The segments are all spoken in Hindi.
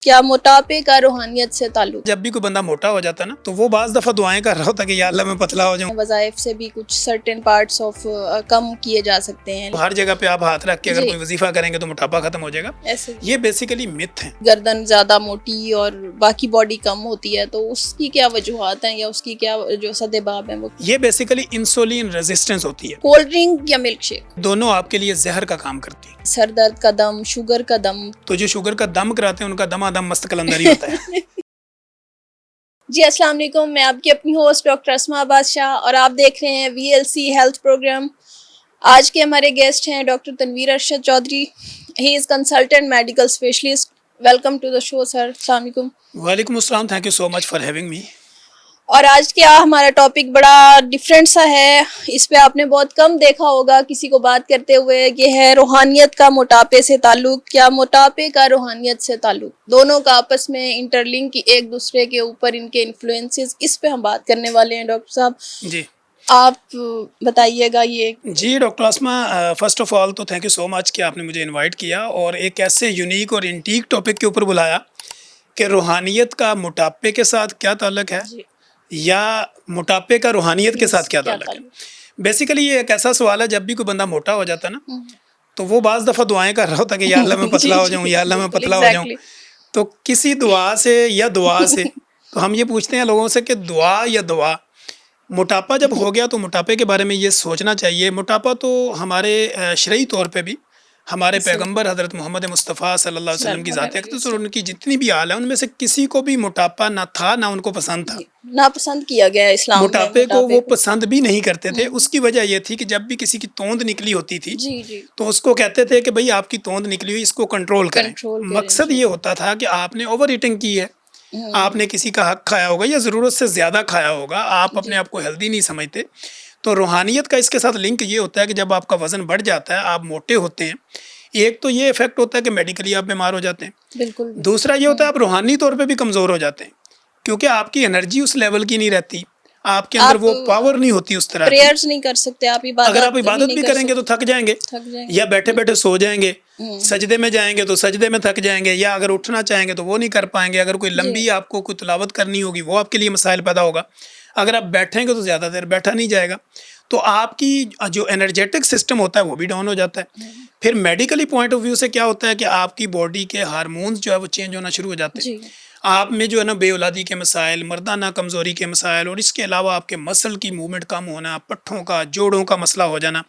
क्या मोटापे का रूहानियत से ताल्लुक? जब भी कोई बंदा मोटा हो जाता है ना, तो वो बाज़ दफ़ा दुआएं कर रहा होता है कि या अल्लाह मैं पतला हो जाऊं। वज़ाइफ से भी कुछ सर्टेन पार्ट्स ऑफ कम किए जा सकते हैं। हर जगह पे आप हाथ रख के अगर जी। कोई वजीफा करेंगे तो मोटापा खत्म हो जाएगा। ऐसे ये बेसिकली मिथ है। गर्दन ज़्यादा मोटी और बाकी बॉडी कम होती है, तो उसकी क्या वजूहात हैं या उसकी क्या जो सद्देबाब हैं वो? ये बेसिकली इंसुलिन रेजिस्टेंस होती है। कोल्ड ड्रिंक या मिल्क शेक? दोनों आपके लिए जहर का काम करती है। सर दर्द का दम, शुगर का दम? तो जो शुगर का दम कराते हैं उनका दमादम मस्त कलंदर ही होता है। जी अस्सलाम वालेकुम, मैं आपकी अपनी होस्ट डॉक्टर अस्मा बादशाह और आप देख रहे हैं VLC हेल्थ प्रोग्राम। आज के हमारे गेस्ट हैं doctor Tanveer Arshad Chaudhary. He is consultant medical specialist. Welcome to the show sir. अस्सलाम वालेकुम। वालेकुम अस्सलाम, thank you so much for having me. और आज क्या हमारा टॉपिक बड़ा डिफरेंट सा है, इस पे आपने बहुत कम देखा होगा किसी को बात करते हुए। ये है रूहानियत का मोटापे से ताल्लुक, क्या मोटापे का रूहानियत से ताल्लुक, दोनों का आपस में इंटरलिंक की एक दूसरे के ऊपर इनके इन्फ्लुएंसेस, इस पे हम बात करने वाले हैं। डॉक्टर साहब जी आप बताइएगा ये। जी doctor Asma, first of all तो थैंक यू सो मच कि आपने मुझे इनवाइट किया और एक ऐसे यूनिक और इंटीक टॉपिक के ऊपर बुलाया कि रूहानियत का मोटापे के साथ क्या ताल्लुक है जी। या मोटापे का रूहानियत के साथ क्या ताल्लुक है। ताल्लुक? बेसिकली ये एक ऐसा सवाल है, जब भी कोई बंदा मोटा हो जाता है ना, तो वो बाज़ दफ़ा दुआएं कर रहा होता है कि या अल्लाह मैं पतला हो जाऊं, या अल्लाह मैं पतला हो जाऊं। तो किसी दुआ से या दुआ से तो हम ये पूछते हैं लोगों से कि दुआ या दुआ। मोटापा जब हो गया तो मोटापे के बारे में ये सोचना चाहिए। मोटापा तो हमारे शरई तौर पे भी हमारे पैगंबर हज़रत मोहम्मद मुस्तफ़ा सल्लल्लाहु अलैहि वसल्लम की ज़ात अक़दस और उनकी जितनी भी आल है उनमें से किसी को भी मोटापा ना था ना उनको पसंद था। नापसंद किया गया है इस्लाम में मोटापे को वो पसंद भी नहीं करते थे। उसकी वजह ये थी कि जब भी किसी की तोंद निकली होती थी जी। तो उसको कहते थे कि भाई आपकी तोंद निकली हुई, इसको कंट्रोल करें। मकसद ये होता था कि आपने ओवर ईटिंग की है, आपने किसी का हक खाया होगा या ज़रूरत से ज़्यादा खाया होगा, आप अपने आप को हेल्दी नहीं समझते। तो रूहानियत का इसके साथ लिंक ये होता है कि जब आपका वज़न बढ़ जाता है, आप मोटे होते हैं, एक तो ये इफेक्ट होता है कि मेडिकली आप बीमार हो जाते हैं। बिल्कुल। दूसरा ये होता है आप रूहानी तौर पे भी कमज़ोर हो जाते हैं, क्योंकि आपकी एनर्जी उस लेवल की नहीं रहती, आपके अंदर वो पावर नहीं होती उस तरह की। प्रेयर्स नहीं कर सकते आप, अगर आप इबादत भी करेंगे तो थक जाएंगे, या बैठे बैठे सो जाएंगे, सजदे में जाएंगे तो सजदे में थक जाएंगे, या अगर उठना चाहेंगे तो वो नहीं कर पाएंगे। अगर कोई लंबी आपको कोई तिलावत करनी होगी वो आपके लिए मसाइल पैदा होगा। अगर आप बैठेंगे तो ज़्यादा देर बैठा नहीं जाएगा, तो आपकी जो एनर्जेटिक सिस्टम होता है वो भी डाउन हो जाता है। फिर मेडिकली पॉइंट ऑफ व्यू से क्या होता है कि आपकी बॉडी के हार्मोन्स जो है वो चेंज होना शुरू हो जाते हैं। आप में जो है ना बेऔलादी के मसाइल, मर्दाना कमज़ोरी के मसाइल, और इसके अलावा आपके मसल की मूवमेंट कम होना, पट्ठों का जोड़ों का मसला हो जाना,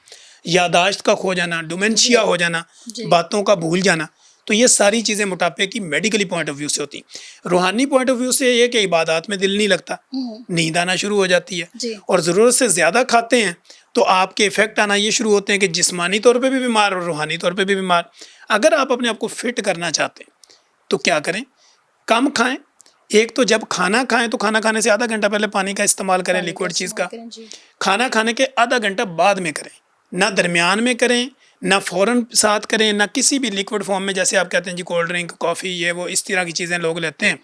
यादाश्त का खो जाना, डिमेंशिया हो जाना, बातों का भूल जाना, तो ये सारी चीज़ें मोटापे की मेडिकली पॉइंट ऑफ व्यू से होती। रूहानी पॉइंट ऑफ व्यू से ये कि इबादत में दिल नहीं लगता, नींद आना शुरू हो जाती है, और ज़रूरत से ज़्यादा खाते हैं तो आपके इफ़ेक्ट आना ये शुरू होते हैं कि जिस्मानी तौर पे भी बीमार और रूहानी तौर पे भी बीमार। अगर आप अपने आप को फिट करना चाहते हैं तो क्या करें? कम खाएं। एक तो जब खाना खाएं तो खाना खाने से आधा घंटा पहले पानी का इस्तेमाल करें, लिक्विड चीज़ का। खाना खाने के आधा घंटा बाद में करें, ना दरमियान में करें, ना फ़ौरन साथ करें, ना किसी भी लिक्विड फॉर्म में। जैसे आप कहते हैं जी कोल्ड ड्रिंक, कॉफ़ी, ये वो इस तरह की चीज़ें लोग लेते हैं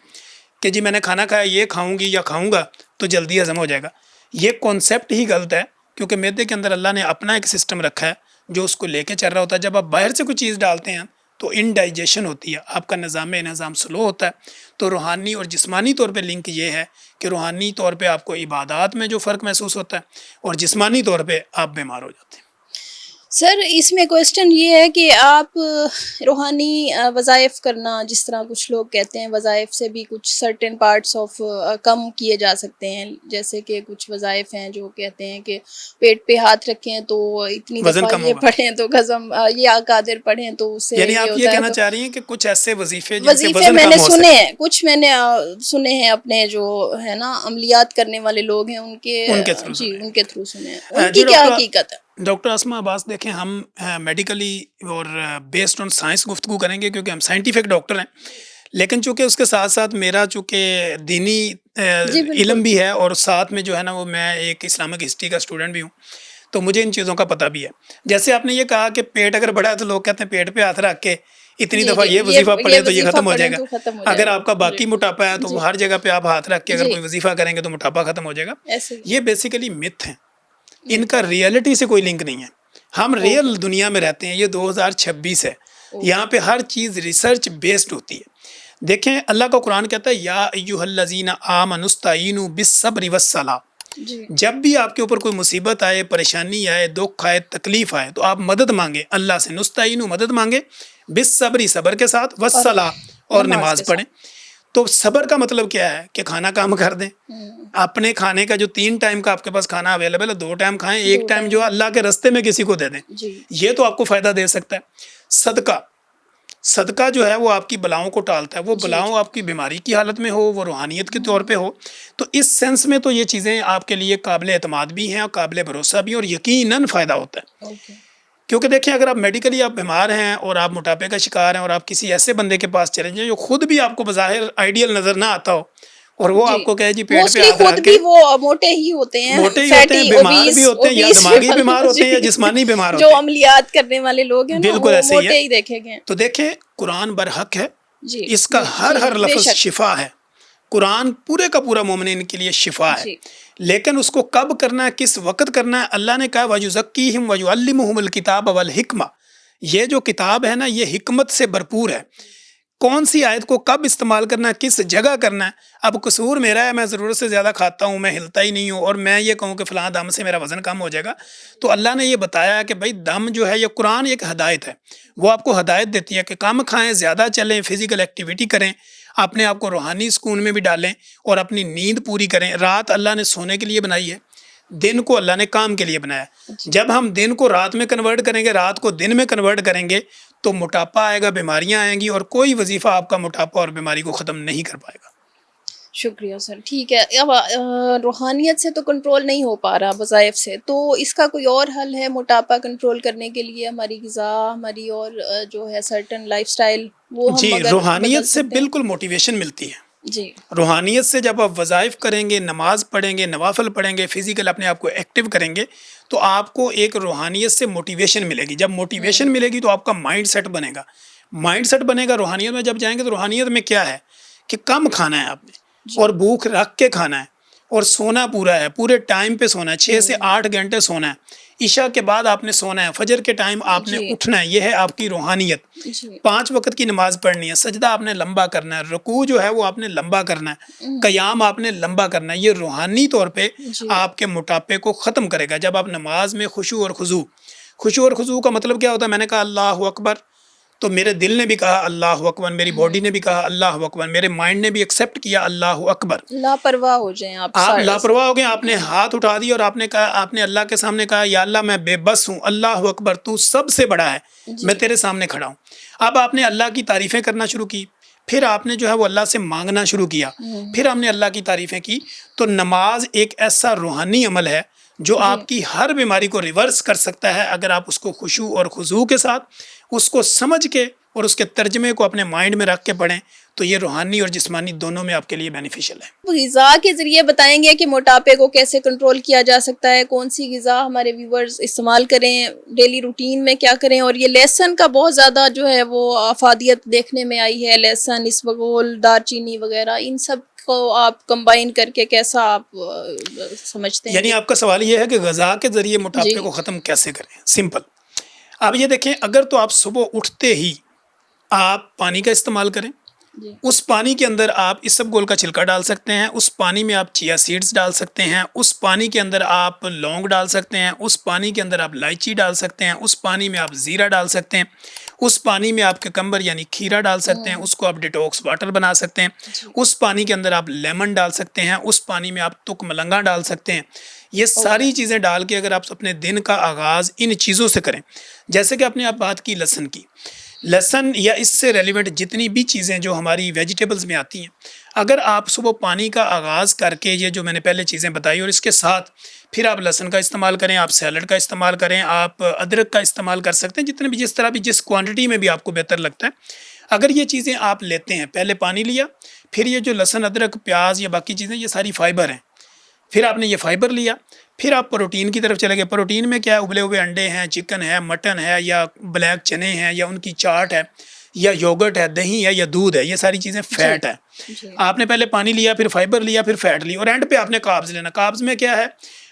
कि जी मैंने खाना खाया, ये खाऊंगी या खाऊंगा तो जल्दी हज़म हो जाएगा। ये कॉन्सेप्ट ही गलत है, क्योंकि मैदे के अंदर अल्लाह ने अपना एक सिस्टम रखा है जो उसको लेके चल रहा होता है। जब आप बाहर से कोई चीज़ डालते हैं तो इनडाइजेशन होती है, आपका निज़ाम स्लो होता है। तो रूहानी और जिस्मानी तौर पे लिंक ये है कि रूहानी तौर पे आपको इबादत में जो फ़र्क महसूस होता है और जिस्मानी तौर पे आप बीमार हो जाते हैं। सर इसमें क्वेश्चन ये है कि आप रूहानी वज़ाइफ करना, जिस तरह कुछ लोग कहते हैं वज़ाइफ से भी कुछ सर्टेन पार्ट्स ऑफ कम किए जा सकते हैं। जैसे कि कुछ वज़ाइफ हैं जो कहते हैं कि पेट पे हाथ रखें तो इतनी दफ़ा ये पढ़ें तो गज़म ये आकादिर पढ़ें तो उससे यानी आप ये कहना चाह रही हैं कि कुछ ऐसे वजीफे मैंने सुने हैं, कुछ मैंने सुने हैं अपने जो है ना अमलियात करने वाले लोग हैं उनके थ्रू सुने हैं। उनकी क्या हकीकत है? डॉक्टर अस्मा अब्बास, देखें हम मेडिकली और बेस्ड ऑन साइंस गुफ्तगू करेंगे क्योंकि हम साइंटिफिक डॉक्टर हैं, लेकिन चूँकि उसके साथ साथ मेरा चूँकि दीनी इल्म भी है और साथ में जो है ना वो मैं एक इस्लामिक हिस्ट्री का स्टूडेंट भी हूँ, तो मुझे इन चीज़ों का पता भी है। जैसे आपने ये कहा कि पेट अगर बढ़ा है तो लोग कहते हैं पेट पे हाथ रख के इतनी दफ़ा ये वजीफ़ा पढ़े तो ये ख़त्म हो जाएगा। अगर आपका बाकी मोटापा है तो हर जगह पे आप हाथ रख के अगर कोई वजीफ़ा करेंगे तो मोटापा ख़त्म हो जाएगा। ये बेसिकली मिथ है, इनका रियलिटी से कोई लिंक नहीं है। हम रियल दुनिया में रहते हैं, ये 2026 है, यहाँ पे हर चीज़ रिसर्च बेस्ड होती है। देखें अल्लाह का कुरान कहता है या अय्युहल्लज़ीना आमनुस्ताईनु बिस्सब्रि वस्सलाह। जी जब भी आपके ऊपर कोई मुसीबत आए, परेशानी आए, दुख आए, तकलीफ आए, तो आप मदद मांगे अल्लाह से, नुस्ताईनु मदद मांगे, बिस्सब्रि सब्र के साथ, और वस्सलाह और नमाज नमाज के साथ। पढ़ें। तो सब्र का मतलब क्या है कि खाना काम कर दें। अपने खाने का जो 3 टाइम का आपके पास खाना अवेलेबल है, 2 टाइम खाएं, 1 2 टाइम जो टाइम। अल्लाह के रास्ते में किसी को दे दें। जी ये तो आपको फ़ायदा दे सकता है। सदका, सदका जो है वो आपकी बलाओं को टालता है। वो जी बलाओं जी। आपकी बीमारी की हालत में हो, वो रूहानियत के तौर पे हो, तो इस सेंस में तो ये चीज़ें आपके लिए काबिल एतमाद भी हैं और काबिल भरोसा भी हैं और यकीनन फ़ायदा होता है। ओके। क्योंकि देखिए अगर आप मेडिकली आप बीमार हैं और आप मोटापे का शिकार हैं और आप किसी ऐसे बंदे के पास चले जाएं जो खुद भी आपको बज़ाहिर आइडियल नज़र ना आता हो और वो जी आपको कहे जी पेट पे मोस्टली हाथ खुद रख भी के, वो मोटे ही होते हैं, मोटे ही होते हैं, फैटी, बीमार भी ओबीस होते हैं, या ओबीस दिमागी बीमार होते हैं या जी। जिस्मानी बीमार जो होते हैं। अमलियात करने वाले लोग हैं ना, बिल्कुल वो ऐसे ही है। मोटे ही देखे गए हैं। तो देखें कुरान बरहक है, जी इसका हर जी हर लफ्ज़ बेशक। शिफा है। कुरान पूरे का पूरा मोमिन के लिए शिफा है। जी लेकिन उसको कब करना है, किस वक़्त करना है, अल्लाह ने कहा वयुज़क्कीहिम वयुअल्लिमुहुमुल किताब वल हिकमा। ये जो किताब है ना, ये हिकमत से भरपूर है। कौन सी आयत को कब इस्तेमाल करना है, किस जगह करना है। अब कसूर मेरा है, मैं ज़रूरत से ज़्यादा खाता हूँ, मैं हिलता ही नहीं हूँ और मैं ये कहूँ कि फ़लाँ दम से मेरा वज़न कम हो जाएगा। तो अल्लाह ने ये बताया कि भाई दम जो है, ये कुरान एक हदायत है। वो आपको हदायत देती है कि कम खाएँ, ज़्यादा चलें, फ़िज़िकल एक्टिविटी करें, अपने आप को रूहानी सुकून में भी डालें और अपनी नींद पूरी करें। रात अल्लाह ने सोने के लिए बनाई है, दिन को अल्लाह ने काम के लिए बनाया। जी जब हम दिन को रात में कन्वर्ट करेंगे, रात को दिन में कन्वर्ट करेंगे, तो मोटापा आएगा, बीमारियां आएंगी और कोई वजीफ़ा आपका मोटापा और बीमारी को ख़त्म नहीं कर पाएगा। शुक्रिया सर। ठीक है, अब रूहानियत से तो कंट्रोल नहीं हो पा रहा वज़ाइफ से, तो इसका कोई और हल है मोटापा कंट्रोल करने के लिए? हमारी ग़िज़ा, हमारी और जो है सर्टेन लाइफ़स्टाइल, वो हम जी, अगर बदल रूहानियत से सकते हैं? बिल्कुल मोटिवेशन मिलती है। जी रूहानियत से जब आप वज़ाइफ़ करेंगे, नमाज़ पढ़ेंगे, नवाफ़िल पढ़ेंगे, फ़िज़िकल अपने आप को एक्टिव करेंगे, तो आपको एक रूहानियत से मोटिवेशन मिलेगी। जब मोटिवेशन मिलेगी तो आपका माइंड सेट बनेगा। माइंड सेट बनेगा, रूहानियत में जब जाएँगे तो रूहानियत में क्या है कि कम खाना है आपने जी और भूख रख के खाना है और सोना पूरा है, पूरे टाइम पे सोना है, 6 से 8 घंटे सोना है। इशा के बाद आपने सोना है, फजर के टाइम आपने जी उठना है, ये है आपकी रूहानियत। जी 5 वक़्त की नमाज़ पढ़नी है, सजदा आपने लंबा करना है, रुकू जो है वो आपने लंबा करना है, क़याम आपने लंबा करना है। ये रूहानी तौर पे जी आपके मोटापे को ख़त्म करेगा। जब आप नमाज में खुशू और खुज़ू का मतलब क्या होता है? मैंने कहा अल्लाहु अकबर, तो मेरे दिल ने भी कहा अल्लाहु अकबर, मेरी बॉडी ने भी कहा अल्लाहु अकबर, मेरे माइंड ने भी एक्सेप्ट किया अल्लाहु अकबर। लापरवाह हो जाएं आप आप सारे। लापरवाह हो गए, आपने हाथ उठा दिए और आपने कहा, आपने अल्लाह के सामने कहा या अल्लाह मैं बेबस हूँ, अल्लाहु अकबर, तू सबसे बड़ा है, जी मैं तेरे सामने खड़ा हूँ। अब आपने अल्लाह की तारीफ़ें करना शुरू की, फिर आपने जो है वो अल्लाह से मांगना शुरू किया, फिर हमने अल्लाह की तारीफ़ें की। तो नमाज एक ऐसा रूहानी अमल है जो जी आपकी हर बीमारी को रिवर्स कर सकता है अगर आप उसको खुशू और खुजू के साथ उसको समझ के और उसके तर्जमे को अपने माइंड में रख के पढ़ें, तो ये रूहानी और जिस्मानी दोनों में आपके लिए बेनिफिशियल है। ग़िज़ा के ज़रिए बताएंगे कि मोटापे को कैसे कंट्रोल किया जा सकता है, कौन सी ग़िज़ा हमारे व्यूवर्स इस्तेमाल करें, डेली रूटीन में क्या करें। और ये लहसुन का बहुत ज़्यादा जो है वो अफादियत देखने में आई है, लहसुन, इसबगोल, दालचीनी वगैरह, इन सब को आप कंबाइन करके कैसा आप समझते हैं यानी कि? आपका सवाल ये है कि ग़ज़ा के ज़रिए मोटापे को जी ख़त्म कैसे करें? सिंपल। अब ये देखें, अगर तो आप सुबह उठते ही आप पानी का इस्तेमाल करें, जी उस पानी के अंदर आप इसबगोल का छिलका डाल सकते हैं, उस पानी में आप चिया सीड्स डाल सकते हैं, उस पानी के अंदर आप लौंग डाल सकते हैं, उस पानी के अंदर आप इलायची डाल सकते हैं, उस पानी में आप ज़ीरा डाल सकते हैं, उस पानी में आप ककम्बर यानी खीरा डाल सकते हैं, उसको आप डिटॉक्स वाटर बना सकते हैं, जी उस पानी के अंदर आप लेमन डाल सकते हैं, उस पानी में आप तुक मलंगा डाल सकते हैं। ये ओके सारी चीज़ें डाल के अगर आप अपने दिन का आगाज़ इन चीज़ों से करें, जैसे कि आपने आप बात की लहसुन की, लहसुन या इससे रेलिवेंट जितनी भी चीज़ें जो हमारी वेजिटेबल्स में आती हैं, अगर आप सुबह पानी का आगाज़ करके ये जो मैंने पहले चीज़ें बताई और इसके साथ फिर आप लहसुन का इस्तेमाल करें, आप सैलड का इस्तेमाल करें, आप अदरक का इस्तेमाल कर सकते हैं, जितने भी जिस तरह भी जिस क्वांटिटी में भी आपको बेहतर लगता है। अगर ये चीज़ें आप लेते हैं, पहले पानी लिया, फिर ये जो लहसुन, अदरक, प्याज या बाकी चीज़ें, ये सारी फाइबर हैं, फिर आपने ये फाइबर लिया, फिर आप प्रोटीन की तरफ चले गए। प्रोटीन में क्या है? उबले हुए अंडे हैं, चिकन है, मटन है, या ब्लैक चने हैं, या उनकी चाट है, या योगर्ट है, दही है, या दूध है, ये सारी चीज़ें जी फ़ैट है। जी आपने पहले पानी लिया, फिर फाइबर लिया, फिर फ़ैट ली और एंड पे आपने कार्ब्स लेना। कार्ब्स में क्या है?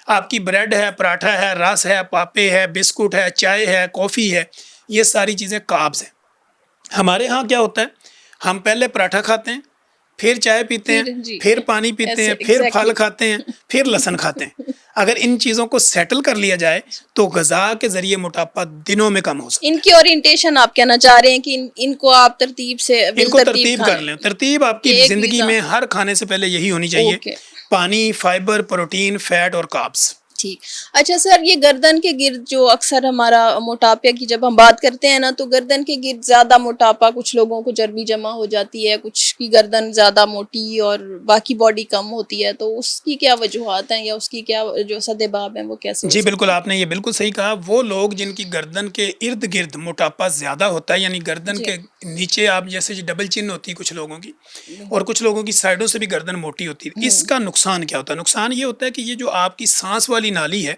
आपकी ब्रेड है, पराठा है, रस है, पापे है, बिस्कुट है, चाय है, कॉफ़ी है, ये सारी चीज़ें कार्ब्स हैं। हमारे यहाँ क्या होता है? हम पहले पराठा खाते हैं, फिर चाय पीते हैं, फिर पानी पीते हैं, फिर फल खाते हैं, फिर लहसुन खाते हैं। अगर इन चीज़ों को सेटल कर लिया जाए तो ग़िज़ा के ज़रिए मोटापा दिनों में कम हो सकता है। इनकी ओरिएंटेशन आप कहना चाह रहे हैं कि इनको आप तरतीब से इनको तरतीब कर लें। तरतीब आपकी ज़िंदगी में हर खाने से पहले यही होनी चाहिए, पानी, फाइबर, प्रोटीन, फैट और कार्ब्स। ठीक। अच्छा सर, ये गर्दन के गिर्द जो अक्सर हमारा मोटापे की जब हम बात करते हैं ना, तो गर्दन के गिर्द ज़्यादा मोटापा, कुछ लोगों को चर्बी जमा हो जाती है, कुछ की गर्दन ज़्यादा मोटी और बाकी बॉडी कम होती है, तो उसकी क्या वजूहात हैं या उसकी क्या जो सद्देबाब हैं वो कैसे? जी बिल्कुल, आपने ये बिल्कुल सही कहा। वो लोग जिनकी गर्दन के इर्द गिर्द मोटापा ज़्यादा होता है, यानी गर्दन के नीचे आप जैसे डबल चिन होती है कुछ लोगों की, और कुछ लोगों की साइडों से भी गर्दन मोटी होती है। इसका नुकसान क्या होता है? नुकसान ये होता है कि ये जो आपकी सांस वाली नाली है,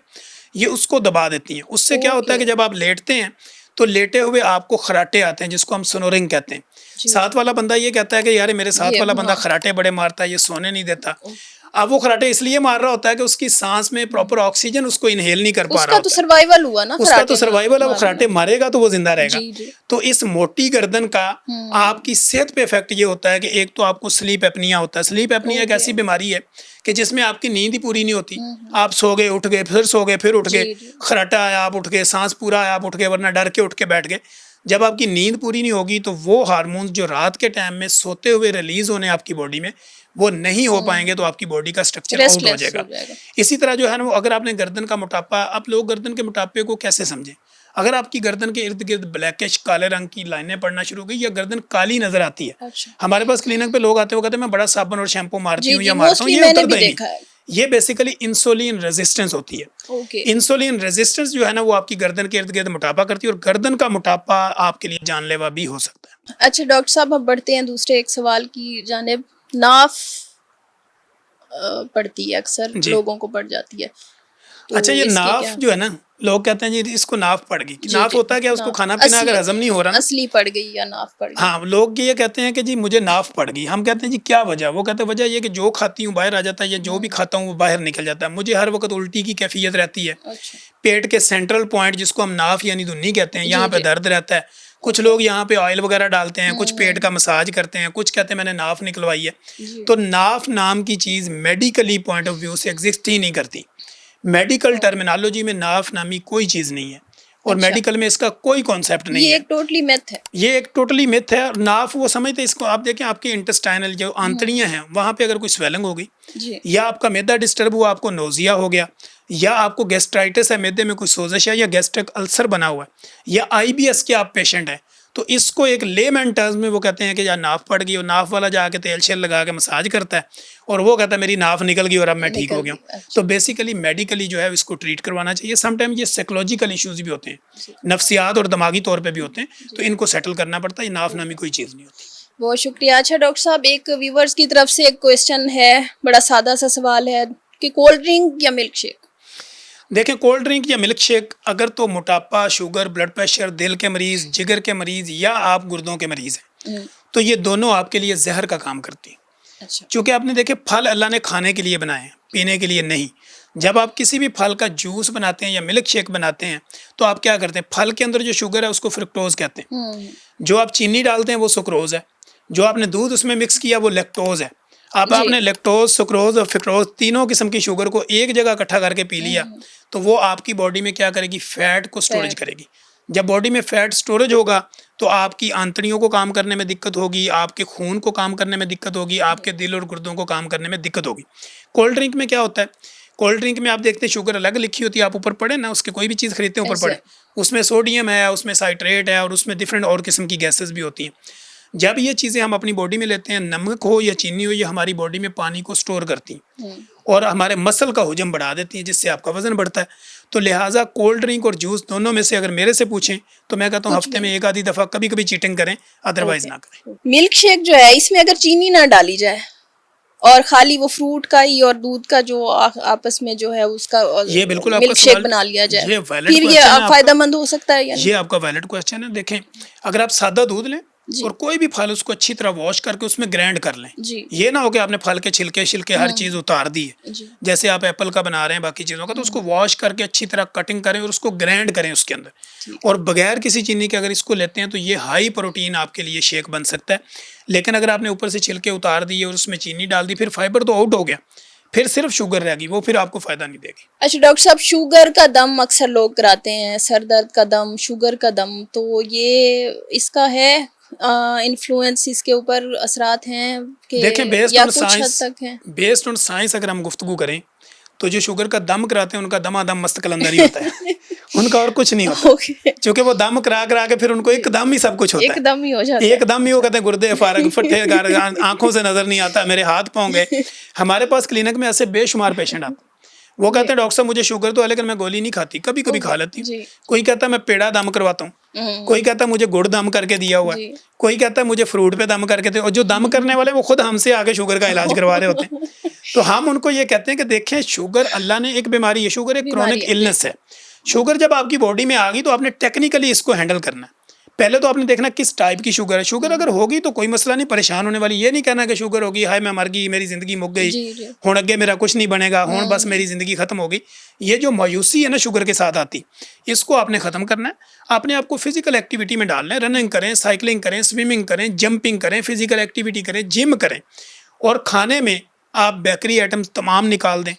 ये उसको दबा देती हैं। उससे क्या होता है कि जब आप लेटते हैं तो लेटे हुए आपको खराटे आते हैं, जिसको हम स्नोरिंग कहते हैं। साथ वाला बंदा ये कहता है कि यार मेरे साथ वाला बंदा खराटे बड़े मारता है, ये सोने नहीं देता। अब वो खराटे इसलिए मार रहा होता है कि उसकी सांस में प्रॉपर ऑक्सीजन उसको इनहेल नहीं कर पा रहा। उसका तो सर्वाइवल हुआ ना, उसका तो सर्वाइवल है, वो खराटे मारेगा तो वो जिंदा रहेगा। तो इस मोटी गर्दन का आपकी सेहत पे इफेक्ट ये होता है कि एक तो आपको स्लीप एपनिया होता है। स्लीप एपनिया एक ऐसी बीमारी है कि जिसमें आपकी नींद ही पूरी नहीं होती। आप सो गए, उठ गए, फिर सो गए, फिर उठ गए, खराटा आया आप उठ गए, सांस पूरा आया आप उठ गए, वरना डर के उठ के बैठ गए। जब आपकी नींद पूरी नहीं होगी तो वो हार्मोन्स जो रात के टाइम में सोते हुए रिलीज होने आपकी बॉडी में, वो नहीं हो पाएंगे, तो आपकी बॉडी का स्ट्रक्चर आउट हो जाएगा। इसी तरह जो है ना, वो अगर आपने गर्दन का मोटापा, आप लोग गर्दन के मोटापे को कैसे समझें? अगर आपकी गर्दन के इर्द गिर्द ब्लैकिश काले रंग की लाइनें पड़ना शुरू हो गई या गर्दन काली नजर आती है, हमारे पास क्लिनिक पे लोग आते हैं, वो कहते हैं मैं बड़ा साबुन और शैम्पू मारती हूँ या मारता हूँ, ये उतरता ही नहीं। ये बेसिकली इंसुलिन रेजिस्टेंस होती है। इंसुलिन रेजिस्टेंस जो है ना, वो आपकी गर्दन के इर्द गिर्द मोटापा करती है, और गर्दन का मोटापा आपके लिए जानलेवा भी हो सकता है। अच्छा डॉक्टर साहब, अब बढ़ते हैं दूसरे एक सवाल की जानिब। नाफ पड़ती है, अक्सर लोगों को पड़ जाती है। तो अच्छा, ये नाफ जो है ना, लोग कहते हैं जी इसको नाफ पड़ गई। नाफ होता है क्या? उसको खाना पीना अगर हजम नहीं हो रहा, असली पड़ गई या नाफ पड़ गई। हाँ, लोग ये कहते हैं कि जी मुझे नाफ पड़ गई। हम कहते हैं जी क्या वजह? वो कहते हैं वजह ये कि जो खाती हूँ बाहर आ जाता है, या जो भी खाता हूँ वो बाहर निकल जाता है। मुझे हर वक्त उल्टी की कैफियत रहती है। पेट के सेंट्रल पॉइंट, जिसको हम नाफ यानी धुन्नी कहते हैं, यहाँ पे दर्द रहता है। कुछ लोग यहाँ पे ऑयल वगैरह डालते हैं, कुछ पेट का मसाज करते हैं, कुछ कहते हैं मैंने नाफ निकलवाई है। तो नाफ नाम की चीज़ मेडिकली पॉइंट ऑफ व्यू से एग्जिस्ट ही नहीं करती। मेडिकल टर्मिनोलॉजी में नाफ नामी कोई चीज़ नहीं है, और मेडिकल में इसका कोई कॉन्सेप्ट नहीं है। ये एक टोटली मिथ है। ये एक टोटली मिथ है। नाफ वो समझते, इसको आप देखें, आपके इंटेस्टाइनल जो आंतड़ियाँ हैं, वहाँ पे अगर कोई स्वेलिंग हो गई, या आपका मैदा डिस्टर्ब हुआ, आपको नोजिया हो गया, या आपको गैस्ट्राइटिस है, मैदे में कोई सोजिश है, या गैस्ट्रिक अल्सर बना हुआ है, या IBS के आप पेशेंट हैं, तो इसको एक लेमैन टर्म्स में वो कहते हैं कि यार नाफ पड़ गई। और नाफ वाला जाके तेल शेल लगा के मसाज करता है, और वो कहता है मेरी नाफ निकल गई और अब मैं ठीक हो गया हूँ। तो बेसिकली मेडिकली जो है इसको ट्रीट करवाना चाहिए। समटाइम ये साइकोलॉजिकल इश्यूज भी होते हैं, नफ्सियात और दिमागी तौर पे भी होते हैं, तो इनको सेटल करना पड़ता है। नाफ नामी कोई चीज़ नहीं होती। बहुत शुक्रिया। अच्छा डॉक्टर साहब, एक व्यूवर्स की तरफ से एक क्वेश्चन है, बड़ा सादा सा सवाल है कि कोल्ड ड्रिंक या मिल्क शेक? देखें, कोल्ड ड्रिंक या मिल्क शेक अगर तो मोटापा, शुगर, ब्लड प्रेशर, दिल के मरीज़, जिगर के मरीज़, या आप गुर्दों के मरीज़ हैं, तो ये दोनों आपके लिए जहर का काम करती हैं। अच्छा। क्योंकि आपने देखे फल अल्लाह ने खाने के लिए बनाए हैं, पीने के लिए नहीं। जब आप किसी भी फल का जूस बनाते हैं या मिल्क शेक बनाते हैं, तो आप क्या करते हैं? फल के अंदर जो शुगर है उसको फ्रुक्टोज कहते हैं, जो आप चीनी डालते हैं वो सुक्रोज है, जो आपने दूध उसमें मिक्स किया वो लैक्टोज है। आपने लैक्टोज, सुक्रोज और फ्रुक्टोज तीनों किस्म की शुगर को एक जगह इकट्ठा करके पी लिया, तो वो आपकी बॉडी में क्या करेगी? फैट को स्टोरेज करेगी। जब बॉडी में फैट स्टोरेज होगा तो आपकी आंतड़ियों को काम करने में दिक्कत होगी, आपके खून को काम करने में दिक्कत होगी, आपके दिल और गुर्दों को काम करने में दिक्कत होगी। कोल्ड ड्रिंक में क्या होता है? कोल्ड ड्रिंक में आप देखते हैं शुगर अलग लिखी होती है, आप ऊपर पढ़े ना, उसके कोई भी चीज़ खरीदते हैं ऊपर पढ़े, उसमें सोडियम है, उसमें साइट्रेट है, और उसमें डिफरेंट और किस्म की गैसेस भी होती हैं। जब ये चीज़ें हम अपनी बॉडी में लेते हैं, नमक हो या चीनी हो, ये हमारी बॉडी में पानी को स्टोर करती हैं और हमारे मसल का हुजम बढ़ा देती हैं, जिससे आपका वजन बढ़ता है। तो लिहाजा कोल्ड ड्रिंक और जूस दोनों में से अगर मेरे से पूछें तो मैं कहता हूँ हफ्ते में एक आधी दफ़ा कभी कभी चीटिंग करें, अदरवाइज ना करें। मिल्क शेक जो है, इसमें अगर चीनी ना डाली जाए और खाली वो फ्रूट का ही और दूध का जो आपस में जो है उसका ये बिल्कुल मिल्क शेक बना लिया जाए, फिर ये फायदेमंद हो सकता है? ये आपका वैलिड क्वेश्चन है। देखें, अगर आप सादा दूध लें जी। और कोई भी फल उसको अच्छी तरह वॉश करके उसमें ग्राइंड कर लें। जी। ये ना हो कि आपने फल के छिलके छिलके हर चीज़ उतार दी है, जी। जैसे आप एप्पल का बना रहे हैं बाकी चीज़ों का, तो उसको वॉश करके अच्छी तरह कटिंग करें और उसको ग्राइंड करें उसके अंदर, ठीक। और बगैर किसी चीनी के अगर इसको लेते हैं तो ये हाई प्रोटीन आपके लिए शेक बन सकता है। लेकिन अगर आपने ऊपर से छिलके उतार दिए और उसमें चीनी डाल दी, फिर फाइबर तो आउट हो गया, फिर सिर्फ शुगर रहेगी, वो फिर आपको फ़ायदा नहीं देगी। अच्छा डॉक्टर साहब, शुगर का दम अक्सर लोग कराते हैं, सर दर्द का दम, शुगर का दम, तो ये इसका है इन्फ्लुएंस, इसके ऊपर असरात हैं कि देखें, या कुछ हद तक है? बेस्ड ऑन साइंस अगर हम गुफ्तगू करें तो जो शुगर का दम कराते हैं उनका दमादम मस्त कलंदर ही होता है उनका और कुछ नहीं होता, ओके। क्योंकि वो दम करा करा के फिर उनको एकदम ही सब कुछ होता है, एकदम ही हो जाता है। एकदम ही वो कहते हैं गुर्दे फारग फटे आंखों से नजर नहीं आता, मेरे हाथ पाँव गए। हमारे पास क्लिनिक में ऐसे बेशुमार पेशेंट आते हैं, वो कहते हैं डॉक्टर साहब मुझे शुगर तो है लेकिन मैं गोली नहीं खाती, कभी कभी खा लेती हूँ। जी। कोई कहता है मैं पेड़ा दम करवाता हूँ, कोई कहता है मुझे गुड़ दम करके दिया हुआ है, जी। कोई कहता है मुझे फ्रूट पे दम करके दे, और जो दम करने वाले वो खुद हमसे आगे शुगर का इलाज करवा रहे होते हैं। तो हम उनको ये कहते हैं कि देखें, शुगर अल्लाह ने एक बीमारी है, शुगर एक बीमारी क्रॉनिक है, इलनेस है। शुगर जब आपकी बॉडी में आ गई तो आपने टेक्निकली इसको हैंडल करना है। पहले तो आपने देखना किस टाइप की शुगर है। शुगर अगर होगी तो कोई मसला नहीं, परेशान होने वाली ये नहीं कहना कि शुगर होगी हाय मैं मर गई, मेरी जिंदगी मुक गई, जी जी। हुण अगे मेरा कुछ नहीं बनेगा, हुण बस मेरी जिंदगी खत्म हो गई। ये जो मायूसी है ना शुगर के साथ आती, इसको आपने ख़त्म करना है। आपने आपको फिजिकल एक्टिविटी में डालना है, रनिंग करें, साइकिलिंग करें, स्विमिंग करें, जंपिंग करें, फिजिकल एक्टिविटी करें, जिम करें, और खाने में आप बेकरी आइटम्स तमाम निकाल दें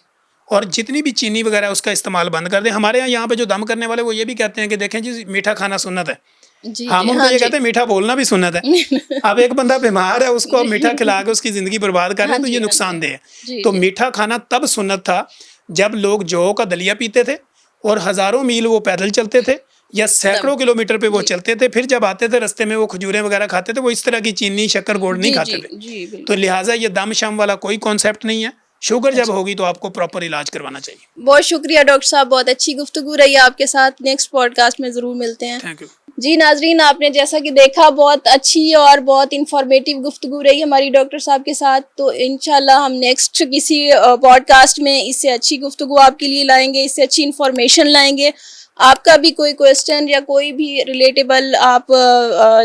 और जितनी भी चीनी वगैरह उसका इस्तेमाल बंद कर दें। हमारे यहाँ पे जो दम करने वाले वो ये भी कहते हैं कि देखें जी मीठा खाना सुन्नत है, जी हम जी। उनको हाँ ये जी। कहते हैं मीठा बोलना भी सुन्नत है। अब एक बंदा बीमार है, उसको आप मीठा खिला के उसकी ज़िंदगी बर्बाद कर रहे हाँ हैं, तो जी, ये हाँ जी। नुकसानदेह है। जी तो जी। मीठा खाना तब सुन्नत था जब लोग जौ का दलिया पीते थे और हज़ारों मील वो पैदल चलते थे या सैकड़ों किलोमीटर पे वो जी। चलते थे, फिर जब आते थे रास्ते में वो खजूरें वगैरह खाते थे, वो इस तरह की चीनी शक्कर गुड़ नहीं जी खाते जी थे। जी तो बिल्कुल। लिहाजा ये दम शम वाला कोई कॉन्सेप्ट नहीं है। शुगर जब अच्छा, होगी तो आपको प्रॉपर इलाज करवाना चाहिए। बहुत शुक्रिया डॉक्टर साहब, बहुत अच्छी गुफ्तगू रही आपके साथ। नेक्स्ट पॉडकास्ट में ज़रूर मिलते हैं। Thank you. जी नाजरीन, आपने जैसा कि देखा, बहुत अच्छी और बहुत इंफॉर्मेटिव गुफ्तगू रही हमारी डॉक्टर साहब के साथ। तो इंशाल्लाह हम नेक्स्ट किसी पॉडकास्ट में इससे अच्छी गुफ्तगू आपके लिए लाएंगे, इससे अच्छी इंफॉर्मेशन लाएंगे। आपका भी कोई क्वेश्चन या कोई भी रिलेटेबल आप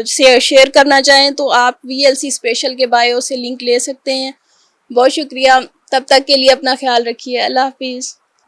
से शेयर करना चाहें तो आप VLC स्पेशल के बायो से लिंक ले सकते हैं। बहुत शुक्रिया, तब तक के लिए अपना ख्याल रखिए। अल्लाह हाफिज़।